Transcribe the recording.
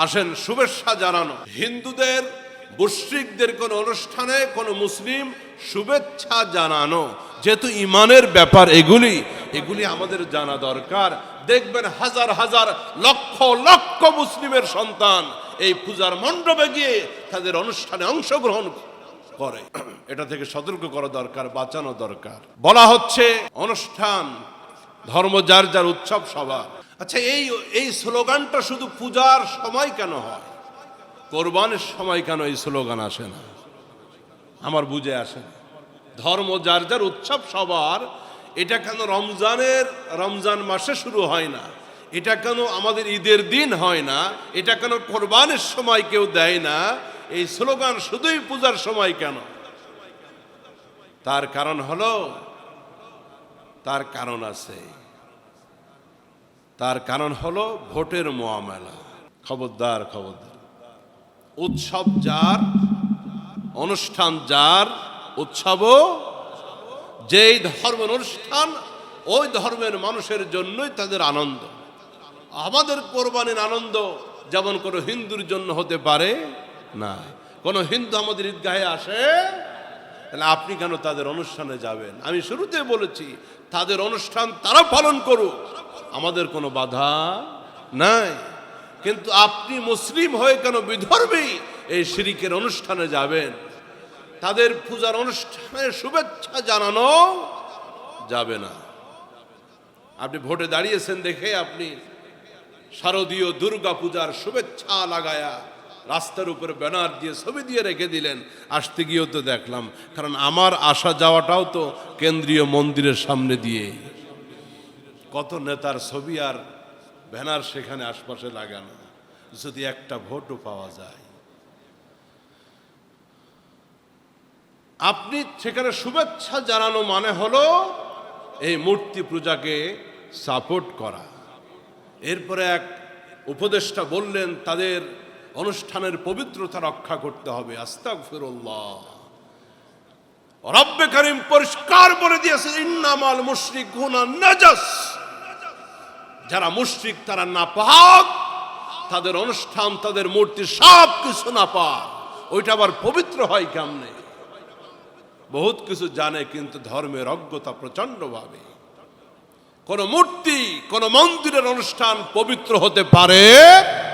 আসেন শুভেচ্ছা জানানো। হিন্দুদের মুশরিকদের কোন অনুষ্ঠানে কোন মুসলিম শুভেচ্ছা জানানো যেহেতু ইমানের ব্যাপার, এগুলি আমাদের জানা দরকার। দেখবেন হাজার হাজার লক্ষ লক্ষ মুসলিমের সন্তান এই পূজার মণ্ডপে গিয়ে তাদের অনুষ্ঠানে অংশগ্রহণ করে। এটা থেকে সতর্ক করা দরকার, বাঁচানো দরকার। বলা হচ্ছে অনুষ্ঠান ধর্ম যার যার, উৎসব সবার। আচ্ছা, এই স্লোগানটা শুধু পূজার সময় কেন হয়? কোরবানের সময় কেন এই স্লোগান আসে না? আমার বুঝে আসে না। ধর্ম যার যার, উৎসব সবার, এটা কেন রমজান মাসে শুরু হয় না? এটা কেন আমাদের ঈদের দিন হয় না? এটা কেন কোরবানের সময় কেউ দেয় না? এই স্লোগান শুধুই পূজার সময় কেন? তার কারণ হলো, তার কারণ আছে। তার কারণ হলো ভোটের মুআমালা। খবরদার খবরদার। উৎসব যার, অনুষ্ঠান যার, উৎসবও যেই ধর্মের অনুষ্ঠান ওই ধর্মের মানুষের জন্যই তাদের আনন্দ। আমাদের কোরবানির আনন্দ যেমন কোনো হিন্দুর জন্য হতে পারে না। কোনো হিন্দু আমাদের ঈদগাহে আসে, তাহলে আপনি কেন তাদের অনুষ্ঠানে যাবেন? আমি শুরুতে বলেছি তাদের অনুষ্ঠান তারা পালন করুক, আমাদের কোনো বাধা নাই। কিন্তু আপনি মুসলিম হয়ে কেন বিধর্মী এই শিরিকের অনুষ্ঠানে যাবেন? তাদের পূজার অনুষ্ঠানে শুভেচ্ছা জানানো যাবে না। আপনি ভোটে দাঁড়িয়েছেন দেখে আপনি শারদীয় দুর্গা পূজার শুভেচ্ছা লাগায়া রাস্তার উপরে ব্যানার দিয়ে ছবি দিয়ে রেখে দিলেন। আসতে গিয়েও তো দেখলাম, কারণ আমার আসা যাওয়াটাও তো কেন্দ্রীয় মন্দিরের সামনে দিয়ে। কত নেতার ছবি আর ব্যানার সেখানে আশপাশে লাগানো, যদি একটা ভোটও পাওয়া যায়। আপনি সেখানে শুভেচ্ছা জানানো মানে হলো এই মূর্তি পূজাকে সাপোর্ট করা। এরপরে এক উপদেষ্টা বললেন তাদের অনুষ্ঠানের পবিত্রতা রক্ষা করতে হবে। আস্তাগফিরুল্লাহ। রব্বে কারীম পরিষ্কার বলে দিয়েছে, ইন্নামাল মুশরিকুনা নাজাস। যারা মুশরিক তারা নাপাক, তাদের অনুষ্ঠান, তাদের মূর্তি সব কিছু নাপাক। ওইটা আবার পবিত্র হয় কেমনে? বহুত কিছু জানে কিন্তু ধর্মের অজ্ঞতা প্রচন্ড ভাবে। কোন মূর্তি, কোন মন্দিরের অনুষ্ঠান পবিত্র হতে পারে